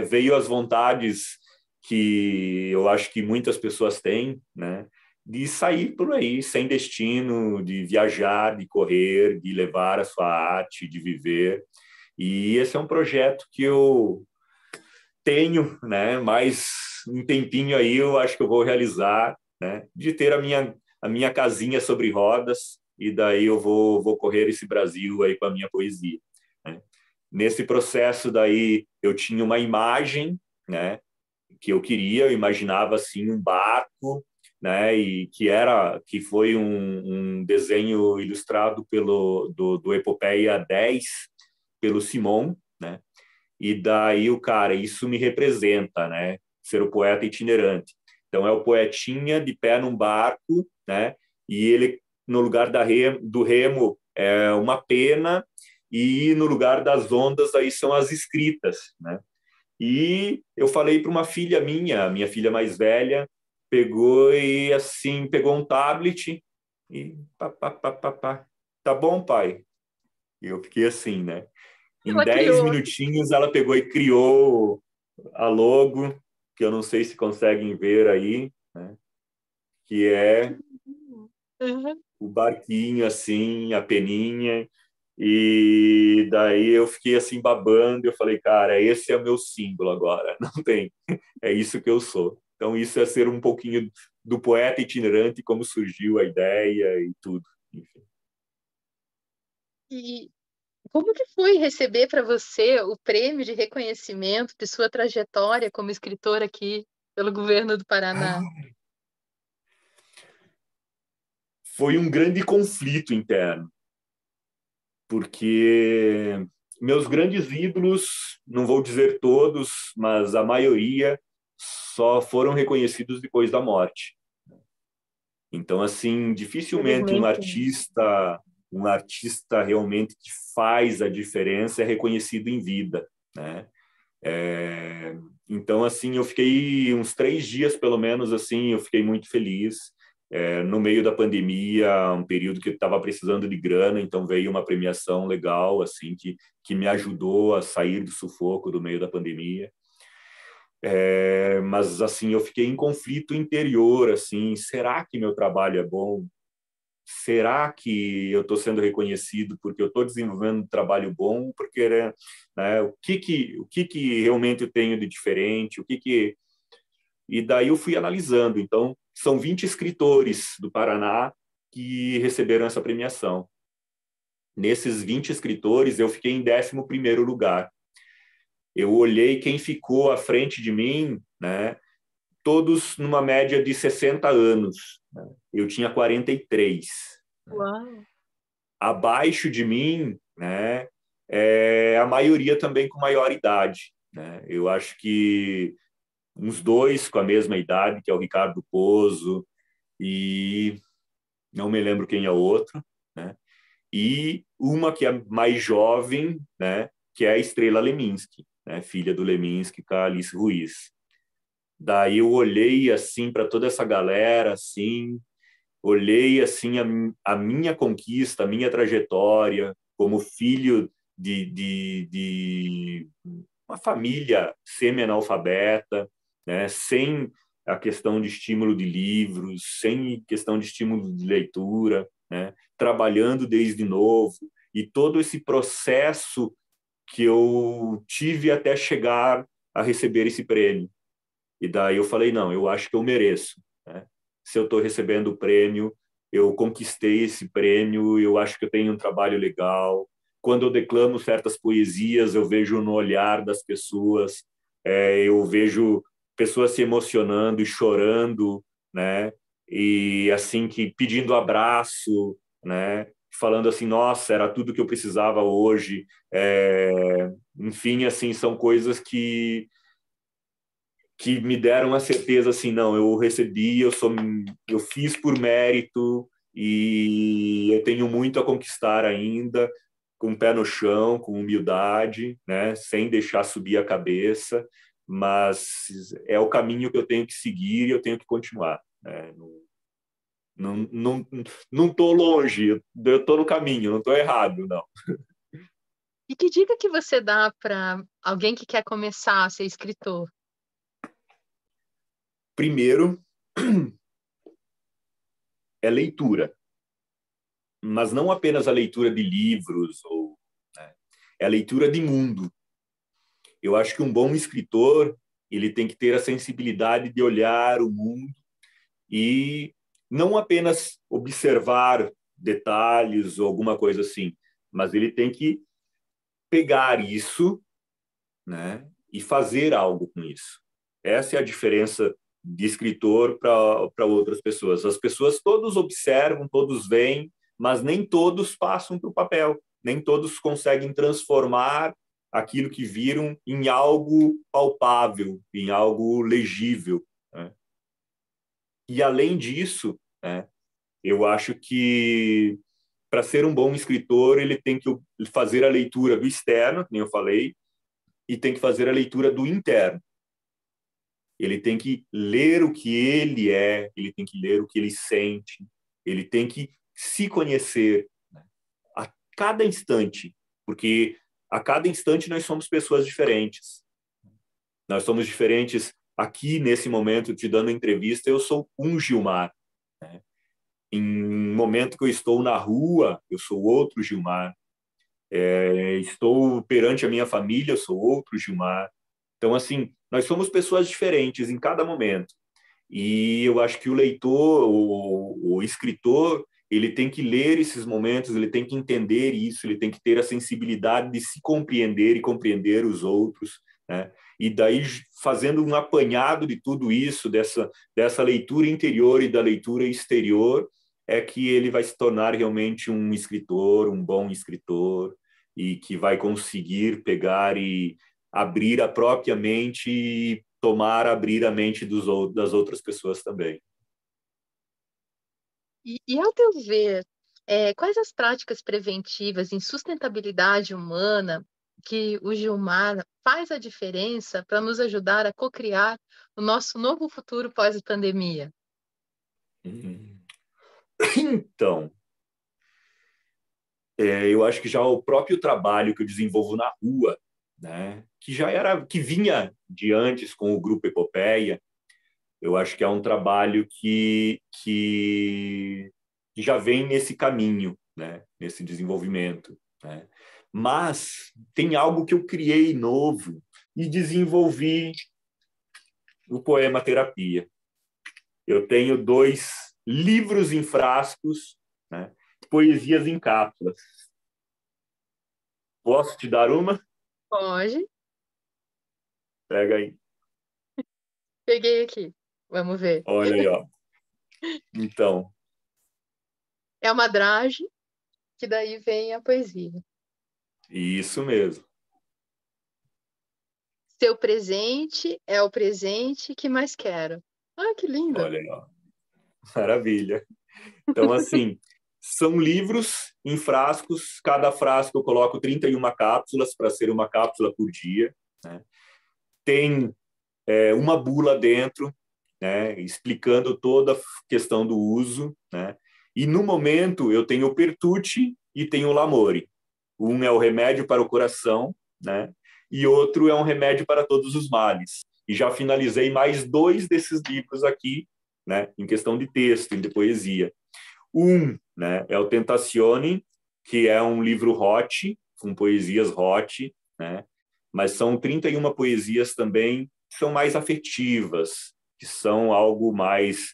veio as vontades que eu acho que muitas pessoas têm, né? De sair por aí sem destino, de viajar, de correr, de levar a sua arte, de viver. E esse é um projeto que eu tenho, né? Mas um tempinho aí eu acho que eu vou realizar, né? De ter a minha casinha sobre rodas e daí eu vou correr esse Brasil aí com a minha poesia, né? Nesse processo daí eu tinha uma imagem, né, que eu queria, eu imaginava assim um barco, né, e que foi um desenho ilustrado do Epopeia 10 pelo Simon, né? E daí o cara, isso me representa, né? Ser o poeta itinerante. Então é o poetinha de pé num barco, né? E ele no lugar do remo é uma pena e no lugar das ondas aí são as escritas, né? E eu falei para uma filha minha filha mais velha, pegou e assim pegou um tablet e pá, pá, pá, pá, pá. Tá bom, pai? E eu fiquei assim, né? Em Ela 10 criou. minutinhos, ela pegou e criou a logo, que eu não sei se conseguem ver aí, né? Que é Uhum. o barquinho, assim, a peninha. E daí eu fiquei assim babando. Eu falei, cara, esse é o meu símbolo agora. Não tem. É isso que eu sou. Então, isso é ser um pouquinho do poeta itinerante, como surgiu a ideia e tudo. Enfim. E como que foi receber para você o prêmio de reconhecimento de sua trajetória como escritora aqui pelo governo do Paraná? Foi um grande conflito interno, porque meus grandes ídolos, não vou dizer todos, mas a maioria só foram reconhecidos depois da morte. Então, assim, dificilmente Infelizmente. um artista realmente que faz a diferença é reconhecido em vida, né? Então, assim, eu fiquei uns 3 dias, pelo menos, assim, eu fiquei muito feliz. No meio da pandemia, um período que eu estava precisando de grana, então veio uma premiação legal, assim, que me ajudou a sair do sufoco do meio da pandemia. Mas, assim, eu fiquei em conflito interior, assim, será que meu trabalho é bom? Será que eu estou sendo reconhecido porque eu estou desenvolvendo um trabalho bom? Porque, né, o que realmente eu tenho de diferente? E daí eu fui analisando. Então, são 20 escritores do Paraná que receberam essa premiação. Nesses 20 escritores, eu fiquei em 11º lugar. Eu olhei quem ficou à frente de mim, né? Todos numa média de 60 anos. Né? Eu tinha 43. Uau! Abaixo de mim, né, a maioria também com maior idade. Né? Eu acho que uns dois com a mesma idade, que é o Ricardo Pozo, e não me lembro quem é o outro, né? E uma que é mais jovem, né, que é a Estrela Leminski, né, filha do Leminski com a Alice Ruiz. Daí eu olhei assim para toda essa galera, assim, olhei assim a minha conquista, a minha trajetória como filho de uma família semi-analfabeta, né, sem a questão de estímulo de livros, sem questão de estímulo de leitura, né, trabalhando desde novo e todo esse processo que eu tive até chegar a receber esse prêmio. E daí eu falei, não, eu acho que eu mereço. Né? Se eu estou recebendo o prêmio, eu conquistei esse prêmio, eu acho que eu tenho um trabalho legal. Quando eu declamo certas poesias, eu vejo no olhar das pessoas, eu vejo pessoas se emocionando e chorando, né? E assim que pedindo abraço, né? Falando assim, nossa, era tudo que eu precisava hoje. Enfim, assim, são coisas que me deram a certeza assim, não, eu recebi, eu fiz por mérito e eu tenho muito a conquistar ainda, com o pé no chão, com humildade, né, sem deixar subir a cabeça, mas é o caminho que eu tenho que seguir e eu tenho que continuar, né? Não tô longe, eu tô no caminho, não tô errado, não. E que dica que você dá para alguém que quer começar a ser escritor? Primeiro é leitura, mas não apenas a leitura de livros ou, né, é a leitura de mundo. Eu acho que um bom escritor, ele tem que ter a sensibilidade de olhar o mundo e não apenas observar detalhes ou alguma coisa assim, mas ele tem que pegar isso, né, e fazer algo com isso. Essa é a diferença de escritor para outras pessoas. As pessoas todos observam, todos veem, mas nem todos passam para o papel, nem todos conseguem transformar aquilo que viram em algo palpável, em algo legível. Né? E além disso, né, eu acho que para ser um bom escritor ele tem que fazer a leitura do externo, como eu falei, e tem que fazer a leitura do interno. Ele tem que ler o que ele é, ele tem que ler o que ele sente, ele tem que se conhecer, né? cada instante, porque a cada instante nós somos pessoas diferentes. Nós somos diferentes aqui, nesse momento, te dando entrevista, eu sou um Gilmar, né? Em um momento que eu estou na rua, eu sou outro Gilmar. Estou perante a minha família, eu sou outro Gilmar. Então, assim, nós somos pessoas diferentes em cada momento. E eu acho que o leitor, o escritor, ele tem que ler esses momentos, ele tem que entender isso, ele tem que ter a sensibilidade de se compreender e compreender os outros, né? E daí, fazendo um apanhado de tudo isso, dessa leitura interior e da leitura exterior, é que ele vai se tornar realmente um escritor, um bom escritor, e que vai conseguir pegar e abrir a própria mente e abrir a mente das outras pessoas também. E ao teu ver, quais as práticas preventivas em sustentabilidade humana que o Gilmar faz a diferença para nos ajudar a cocriar o nosso novo futuro pós-pandemia? Então, eu acho que já o próprio trabalho que eu desenvolvo na rua, né, que vinha de antes com o Grupo Epopeia, eu acho que é um trabalho que já vem nesse caminho, né, nesse desenvolvimento, né? Mas tem algo que eu criei novo e desenvolvi o Poema Terapia. Eu tenho 2 livros em frascos, né, poesias em cápsulas. Posso te dar uma? Pode. Pega aí. Peguei aqui. Vamos ver. Olha aí, ó. Então, É uma dragem, que daí vem a poesia. isso mesmo. Seu presente é o presente que mais quero. Ah, que linda! Olha aí, ó. Maravilha. Então, assim, são livros em frascos. Cada frasco eu coloco 31 cápsulas para ser uma cápsula por dia, né? Tem uma bula dentro, né, explicando toda a questão do uso, né? E no momento eu tenho o Pertucci e tenho o Lamore. Um é o remédio para o coração, né? E outro é um remédio para todos os males. E já finalizei mais 2 desses livros aqui, né, em questão de texto, de poesia. Um, né, é o Tentazione, que é um livro hot, com poesias hot, né? Mas são 31 poesias também que são mais afetivas, que são algo mais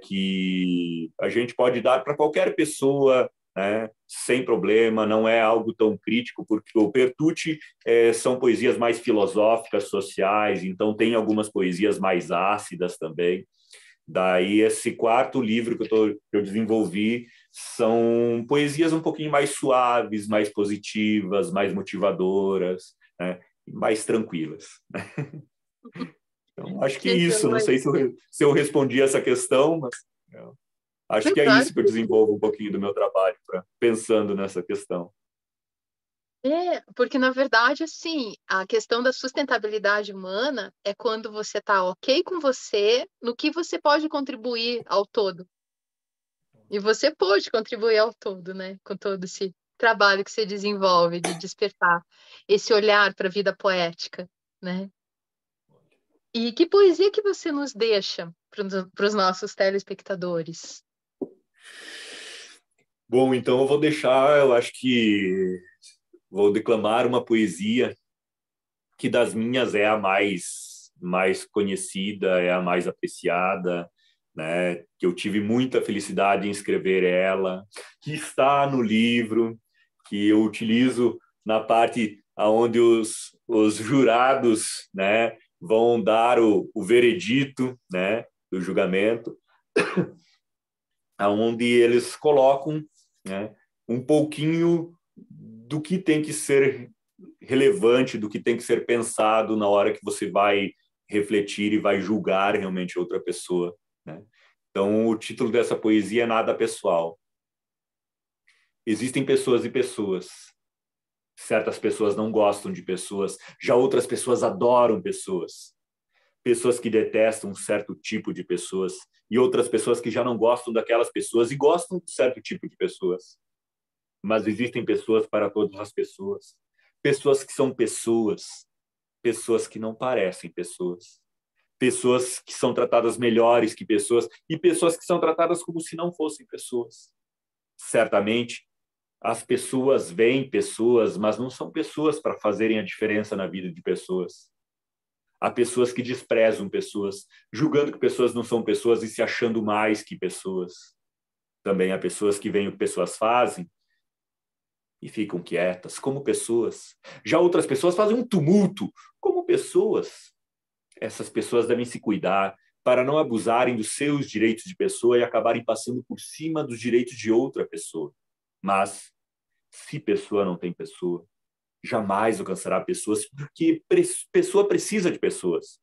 que a gente pode dar para qualquer pessoa, né, sem problema, não é algo tão crítico, porque o Pertucci são poesias mais filosóficas, sociais, então tem algumas poesias mais ácidas também. Daí, esse quarto livro que eu desenvolvi são poesias um pouquinho mais suaves, mais positivas, mais motivadoras, né? Mais tranquilas. Então, acho que Que isso. Não sei se eu respondi essa questão, mas acho que é claro. isso que eu desenvolvo um pouquinho do meu trabalho, pensando nessa questão. Porque, na verdade, assim, a questão da sustentabilidade humana é quando você está ok com você, no que você pode contribuir ao todo. E você pode contribuir ao todo, né? Com todo esse trabalho que você desenvolve de despertar esse olhar para a vida poética, né? E que poesia que você nos deixa para os nossos telespectadores? Bom, então eu vou deixar, eu acho que vou declamar uma poesia que das minhas é a mais conhecida, é a mais apreciada, né? Que eu tive muita felicidade em escrever ela, que está no livro, que eu utilizo na parte onde os jurados, né, vão dar o veredito, né, do julgamento, aonde eles colocam, né, um pouquinho do que tem que ser relevante, do que tem que ser pensado na hora que você vai refletir e vai julgar realmente outra pessoa, né? Então, o título dessa poesia é Nada Pessoal. Existem pessoas e pessoas. Certas pessoas não gostam de pessoas, já outras pessoas adoram pessoas. Pessoas que detestam um certo tipo de pessoas e outras pessoas que já não gostam daquelas pessoas e gostam de certo tipo de pessoas. mas existem pessoas para todas as pessoas. Pessoas que são pessoas, pessoas que não parecem pessoas, pessoas que são tratadas melhores que pessoas e pessoas que são tratadas como se não fossem pessoas. Certamente, as pessoas veem pessoas, mas não são pessoas para fazerem a diferença na vida de pessoas. Há pessoas que desprezam pessoas, julgando que pessoas não são pessoas e se achando mais que pessoas. Também há pessoas que veem o que pessoas fazem e ficam quietas, como pessoas. Já outras pessoas fazem um tumulto, como pessoas. Essas pessoas devem se cuidar para não abusarem dos seus direitos de pessoa e acabarem passando por cima dos direitos de outra pessoa. Mas, se pessoa não tem pessoa, jamais alcançará pessoas, porque pessoa precisa de pessoas.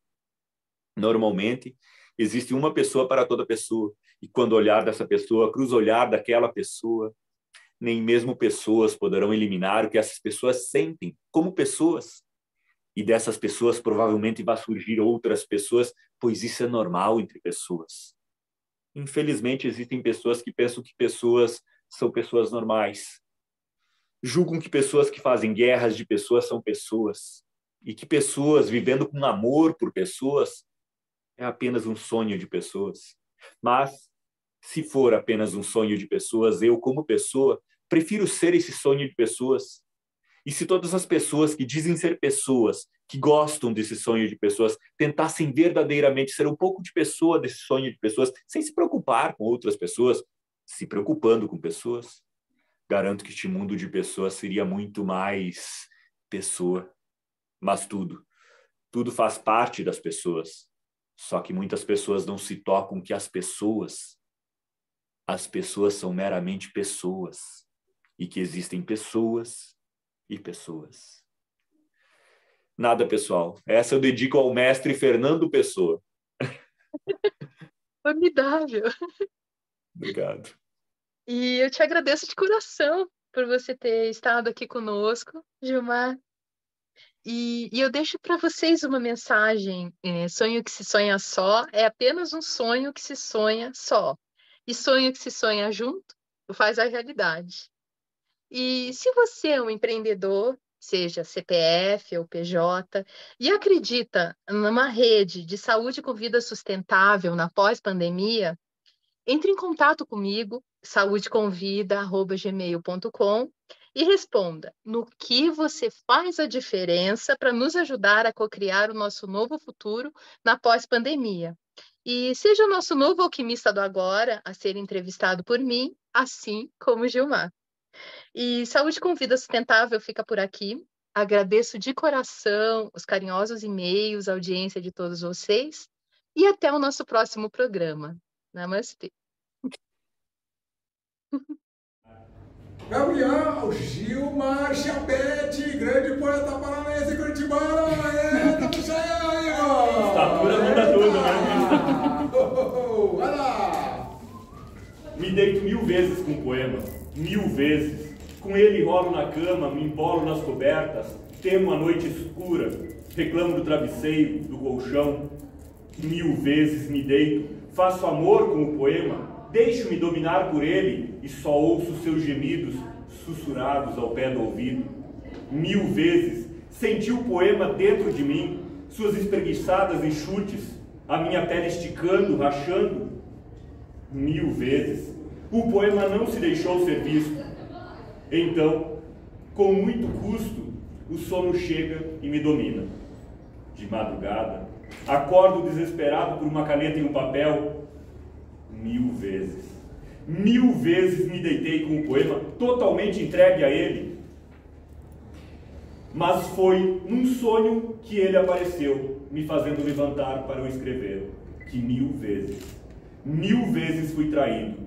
Normalmente, existe uma pessoa para toda pessoa, e quando o olhar dessa pessoa cruza o olhar daquela pessoa, nem mesmo pessoas poderão eliminar o que essas pessoas sentem como pessoas. E dessas pessoas provavelmente vai surgir outras pessoas, pois isso é normal entre pessoas. Infelizmente, existem pessoas que pensam que pessoas são pessoas normais. Julgam que pessoas que fazem guerras de pessoas são pessoas. E que pessoas vivendo com amor por pessoas é apenas um sonho de pessoas. Mas, se for apenas um sonho de pessoas, eu, como pessoa, prefiro ser esse sonho de pessoas. E se todas as pessoas que dizem ser pessoas, que gostam desse sonho de pessoas, tentassem verdadeiramente ser um pouco de pessoa desse sonho de pessoas, sem se preocupar com outras pessoas, se preocupando com pessoas, garanto que este mundo de pessoas seria muito mais pessoa. Mas tudo faz parte das pessoas. Só que muitas pessoas não se tocam que as pessoas são meramente pessoas. E que existem pessoas e pessoas. Nada, pessoal. Essa eu dedico ao mestre Fernando Pessoa. Formidável. Obrigado. E eu te agradeço de coração por você ter estado aqui conosco, Gilmar. E eu deixo para vocês uma mensagem. Sonho que se sonha só é apenas um sonho que se sonha só. E sonho que se sonha junto faz a realidade. E se você é um empreendedor, seja CPF ou PJ, e acredita numa rede de saúde com vida sustentável na pós-pandemia, entre em contato comigo, saudeconvida@gmail.com, e responda no que você faz a diferença para nos ajudar a cocriar o nosso novo futuro na pós-pandemia. E seja o nosso novo alquimista do agora a ser entrevistado por mim, assim como Gilmar. E Saúde com Vida Sustentável fica por aqui. Agradeço de coração os carinhosos e-mails, a audiência de todos vocês. E até o nosso próximo programa. Namastê. Gabriel, Gilmar, Chabete, grande poeta paranaense curitibano. Eita, puxa aí, ó. Estatura muda tudo, né? Vai lá. Me deito 1000 vezes com o poema, 1000 vezes. Com ele rolo na cama, me embolo nas cobertas, temo a noite escura, reclamo do travesseiro, do colchão. 1000 vezes me deito, faço amor com o poema, deixo-me dominar por ele e só ouço seus gemidos sussurrados ao pé do ouvido. 1000 vezes senti o poema dentro de mim, suas espreguiçadas e chutes, a minha pele esticando, rachando. 1000 vezes o poema não se deixou ser visto. Então, com muito custo, o sono chega e me domina. De madrugada, acordo desesperado por uma caneta e um papel. 1000 vezes. 1000 vezes me deitei com o poema, totalmente entregue a ele. Mas foi num sonho que ele apareceu, me fazendo levantar para o escrever. Que 1000 vezes fui traído.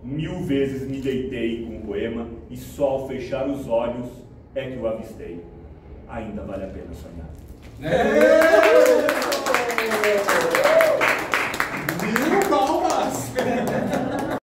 1000 vezes me deitei com o poema e só ao fechar os olhos é que o avistei. Ainda vale a pena sonhar.